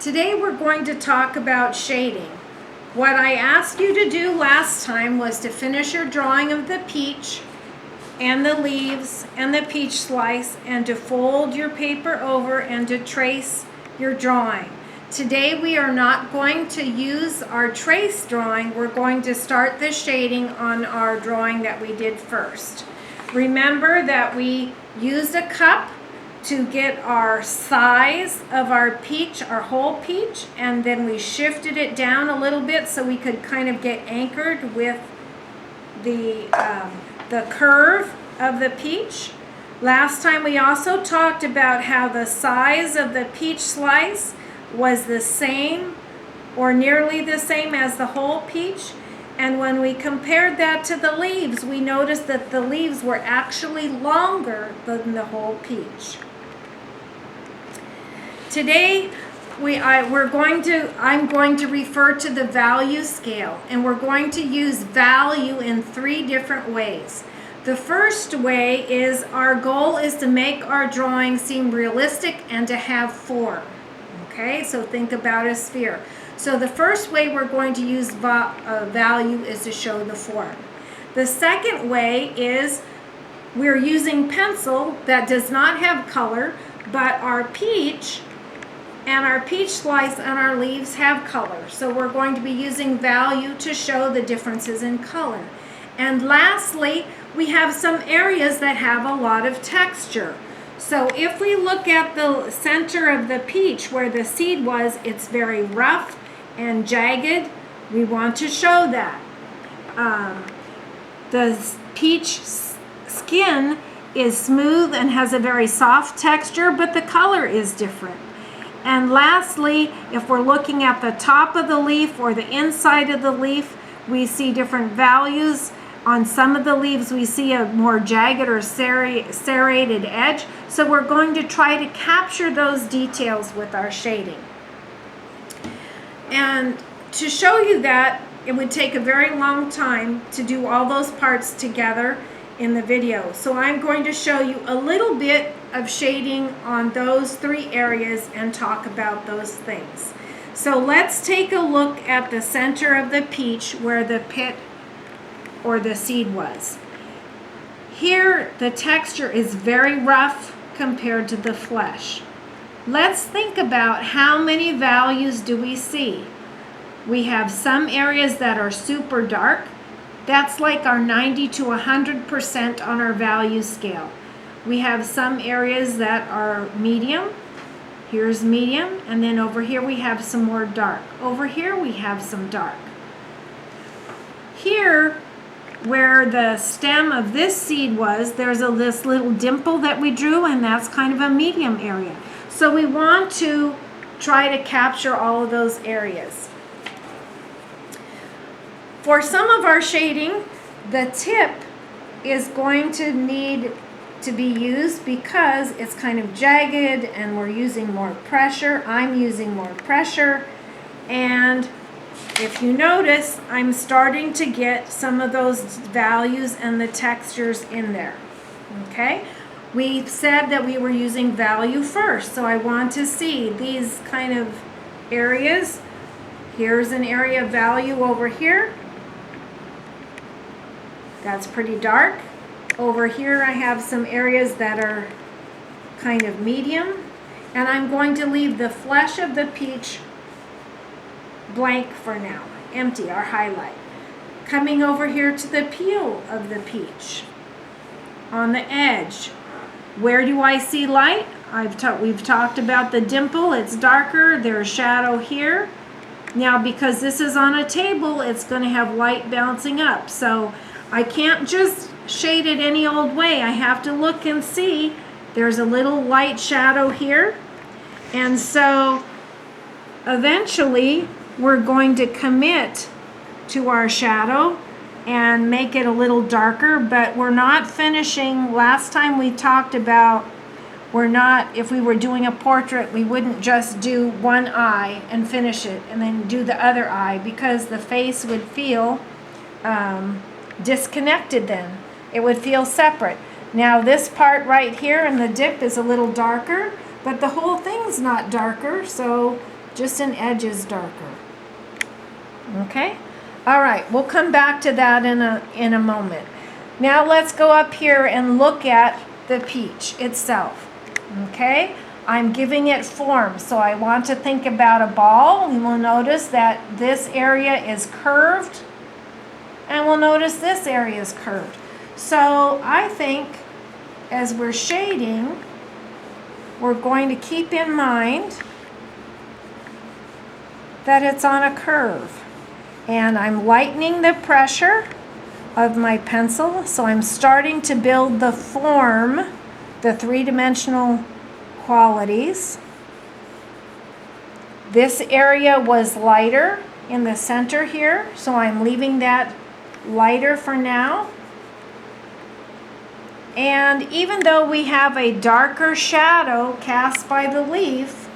Today we're going to talk about shading. What I asked you to do last time was to finish your drawing of the peach and the leaves and the peach slice, and to fold your paper over and to trace your drawing. Today we are not going to use our trace drawing. We're going to start the shading on our drawing that we did first. Remember that we used a cup to get our size of our peach, our whole peach, and then we shifted it down a little bit so we could kind of get anchored with the curve of the peach. Last time we also talked about how the size of the peach slice was the same or nearly the same as the whole peach. And when we compared that to the leaves, we noticed that the leaves were actually longer than the whole peach. Today, I'm going to refer to the value scale, and we're going to use value in 3 different ways. The first way is our goal is to make our drawing seem realistic and to have form. Okay, so think about a sphere. So the first way we're going to use value is to show the form. The second way is we're using pencil that does not have color, but our peach and our peach slice and our leaves have color. So we're going to be using value to show the differences in color. And lastly, we have some areas that have a lot of texture. So if we look at the center of the peach where the seed was, it's very rough and jagged. We want to show that. The peach skin is smooth and has a very soft texture, but the color is different. And lastly, if we're looking at the top of the leaf or the inside of the leaf, we see different values. On some of the leaves, we see a more jagged or serrated edge. So we're going to try to capture those details with our shading. And to show you that, it would take a very long time to do all those parts together in the video. So I'm going to show you a little bit of shading on those 3 areas and talk about those things. So let's take a look at the center of the peach where the pit or the seed was. Here the texture is very rough compared to the flesh. Let's think about how many values do we see. We have some areas that are super dark. That's like our 90 to 100% on our value scale. We have some areas that are medium. Here's medium, and then over here we have some more dark. Over here we have some dark. Here, where the stem of this seed was, there's this little dimple that we drew, and that's kind of a medium area. So we want to try to capture all of those areas. For some of our shading, the tip is going to need to be used because it's kind of jagged and we're using more pressure. I'm using more pressure, and if you notice, I'm starting to get some of those values and the textures in there. Okay? We said that we were using value first, so I want to see these kind of areas. Here's an area of value over here. That's pretty dark. Over here I have some areas that are kind of medium, and I'm going to leave the flesh of the peach blank for now, empty, our highlight. Coming over here to the peel of the peach, on the edge, where do I see light? We've talked about the dimple. It's darker. There's shadow here. Now, because this is on a table, it's going to have light bouncing up. So I can't just shade it any old way. I have to look and see. There's a little light shadow here. And so eventually we're going to commit to our shadow and make it a little darker, but we're not finishing. Last time we talked about if we were doing a portrait, we wouldn't just do one eye and finish it and then do the other eye, because the face would feel disconnected then. It would feel separate. Now this part right here in the dip is a little darker, but the whole thing's not darker, so just an edge is darker. Okay? All right, we'll come back to that in a moment. Now let's go up here and look at the peach itself. Okay? I'm giving it form, so I want to think about a ball. You will notice that this area is curved, and we'll notice this area is curved. So I think as we're shading, we're going to keep in mind that it's on a curve. And I'm lightening the pressure of my pencil, so I'm starting to build the form, the three-dimensional qualities. This area was lighter in the center here, so I'm leaving that lighter for now. And even though we have a darker shadow cast by the leaf,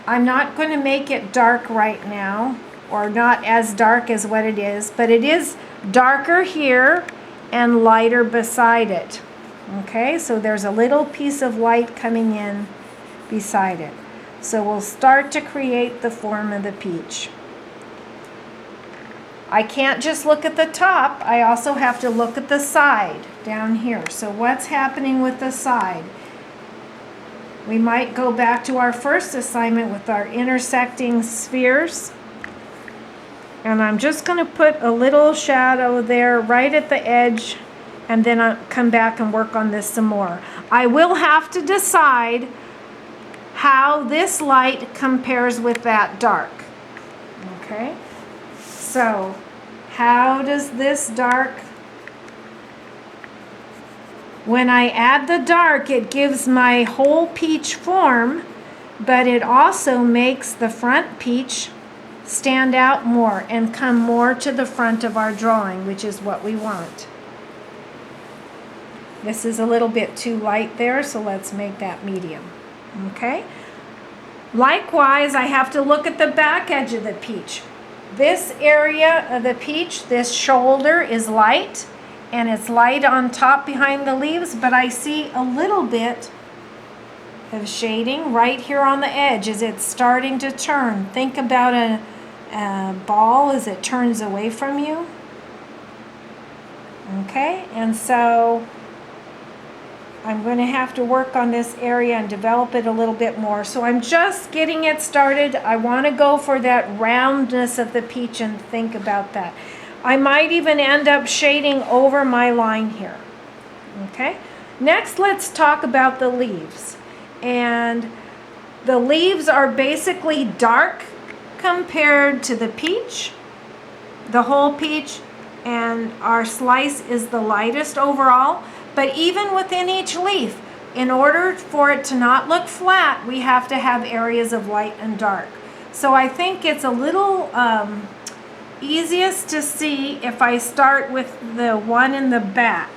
I'm not going to make it dark right now, or not as dark as what it is, but it is darker here and lighter beside it. Okay, so there's a little piece of light coming in beside it. So we'll start to create the form of the peach. I can't just look at the top, I also have to look at the side down here. So what's happening with the side? We might go back to our first assignment with our intersecting spheres. And I'm just going to put a little shadow there right at the edge, and then I'll come back and work on this some more. I will have to decide how this light compares with that dark. Okay? So, how does this dark, when I add the dark, it gives my whole peach form, but it also makes the front peach stand out more and come more to the front of our drawing, which is what we want. This is a little bit too light there, so let's make that medium. Okay? Likewise, I have to look at the back edge of the peach. This area of the peach, this shoulder is light, and it's light on top behind the leaves, but I see a little bit of shading right here on the edge as it's starting to turn. Think about a ball as it turns away from you. Okay, and so I'm going to have to work on this area and develop it a little bit more. So I'm just getting it started. I want to go for that roundness of the peach and think about that. I might even end up shading over my line here. Okay, next let's talk about the leaves. And the leaves are basically dark compared to the peach, the whole peach, and our slice is the lightest overall. But even within each leaf, in order for it to not look flat, we have to have areas of light and dark. So I think it's a little easiest to see if I start with the one in the back.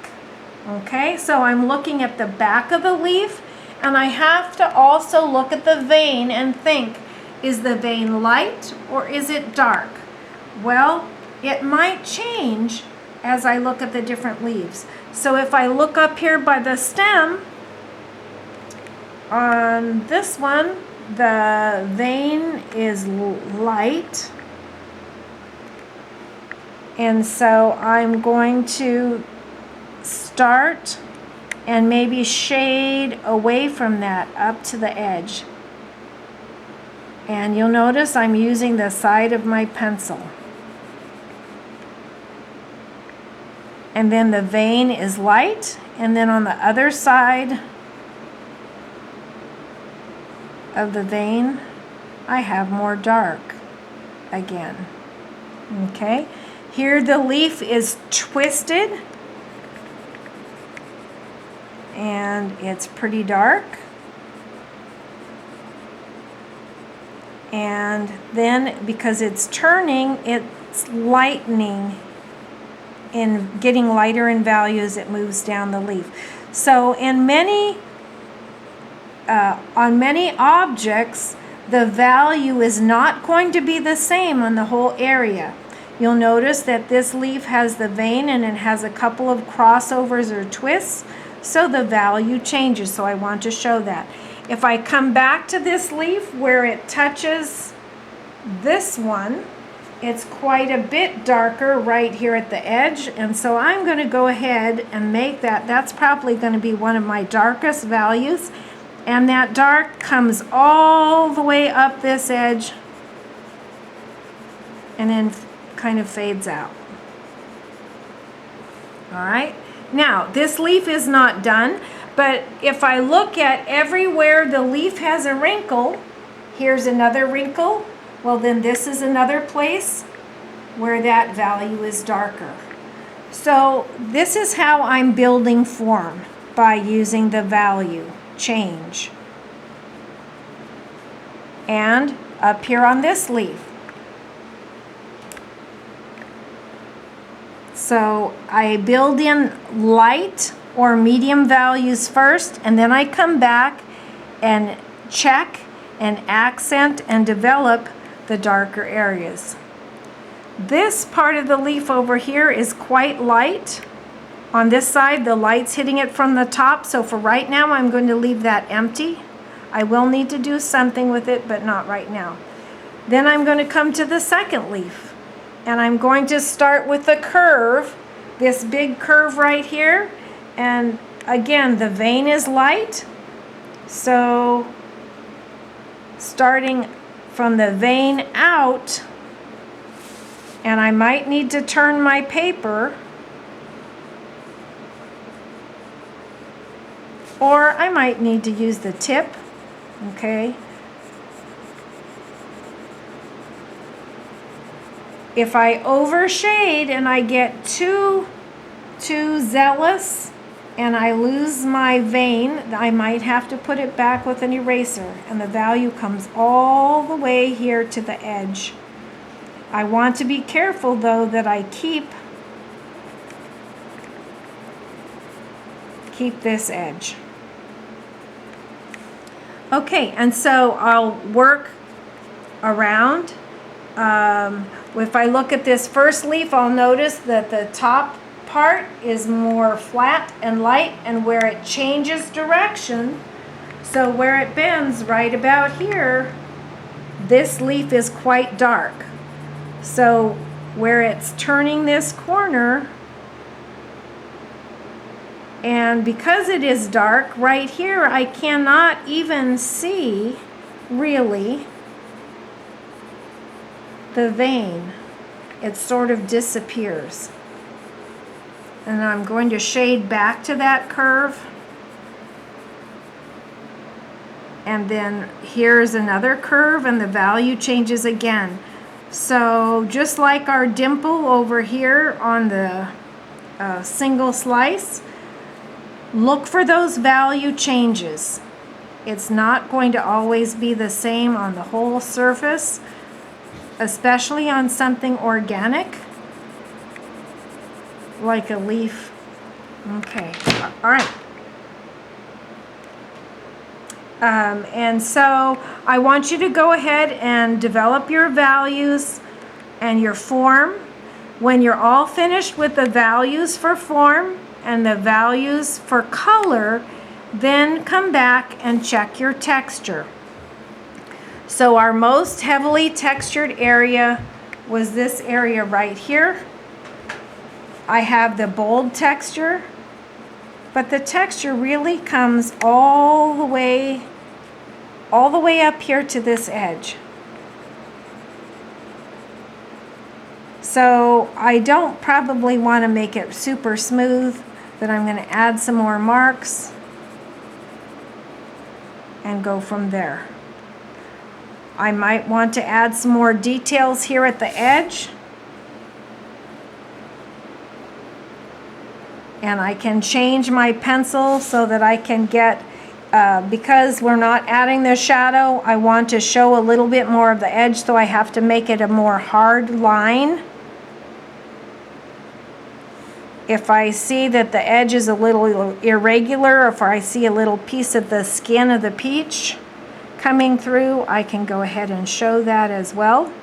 Okay, so I'm looking at the back of the leaf, and I have to also look at the vein and think, is the vein light or is it dark? Well, it might change as I look at the different leaves. So if I look up here by the stem, on this one, the vein is light. And so I'm going to start and maybe shade away from that up to the edge. And you'll notice I'm using the side of my pencil. And then the vein is light, and then on the other side of the vein, I have more dark again. Okay, here the leaf is twisted, and it's pretty dark. And then because it's turning, it's lightening and getting lighter in value as it moves down the leaf. So in many, on many objects, the value is not going to be the same on the whole area. You'll notice that this leaf has the vein and it has a couple of crossovers or twists, so the value changes. So I want to show that. If I come back to this leaf where it touches this one, it's quite a bit darker right here at the edge, and so I'm going to go ahead and make that. That's probably going to be one of my darkest values, and that dark comes all the way up this edge and then kind of fades out. All right, now this leaf is not done, but if I look at everywhere the leaf has a wrinkle, here's another wrinkle. Well, then this is another place where that value is darker. So this is how I'm building form, by using the value change. And up here on this leaf. So I build in light or medium values first, and then I come back and check and accent and develop the darker areas. This part of the leaf over here is quite light. On this side, the light's hitting it from the top, so for right now, I'm going to leave that empty. I will need to do something with it, but not right now. Then I'm going to come to the second leaf, and I'm going to start with the curve, this big curve right here, and again, the vein is light, so starting from the vein out, and I might need to turn my paper, or I might need to use the tip, okay? If I overshade and I get too zealous and I lose my vein, I might have to put it back with an eraser, and the value comes all the way here to the edge. I want to be careful though that I keep this edge. Okay, and so I'll work around. If I look at this first leaf, I'll notice that the top part is more flat and light, and where it changes direction, so where it bends right about here, this leaf is quite dark. So where it's turning this corner, and because it is dark right here, I cannot even see really the vein. It sort of disappears. And I'm going to shade back to that curve. And then here's another curve, and the value changes again. So just like our dimple over here on the single slice, look for those value changes. It's not going to always be the same on the whole surface, especially on something organic like a leaf. Okay, all right. And so I want you to go ahead and develop your values and your form. When you're all finished with the values for form and the values for color, then come back and check your texture. So our most heavily textured area was this area right here. I have the bold texture, but the texture really comes all the way up here to this edge. So I don't probably want to make it super smooth, but I'm going to add some more marks and go from there. I might want to add some more details here at the edge. And I can change my pencil so that I can get, because we're not adding the shadow, I want to show a little bit more of the edge, so I have to make it a more hard line. If I see that the edge is a little irregular, or if I see a little piece of the skin of the peach coming through, I can go ahead and show that as well.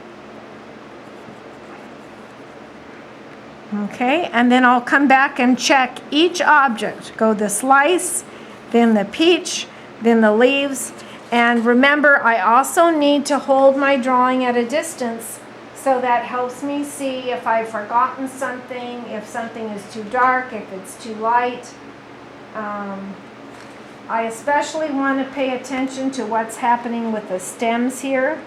Okay, and then I'll come back and check each object. Go the slice, then the peach, then the leaves. And remember, I also need to hold my drawing at a distance, so that helps me see if I've forgotten something, if something is too dark, if it's too light. I especially want to pay attention to what's happening with the stems here.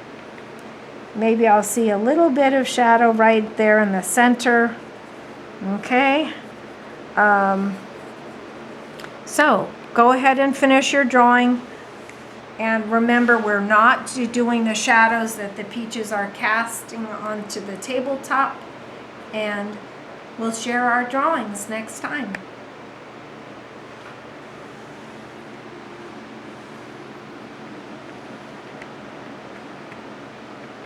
Maybe I'll see a little bit of shadow right there in the center. Okay. So go ahead and finish your drawing. And remember, we're not doing the shadows that the peaches are casting onto the tabletop. And we'll share our drawings next time.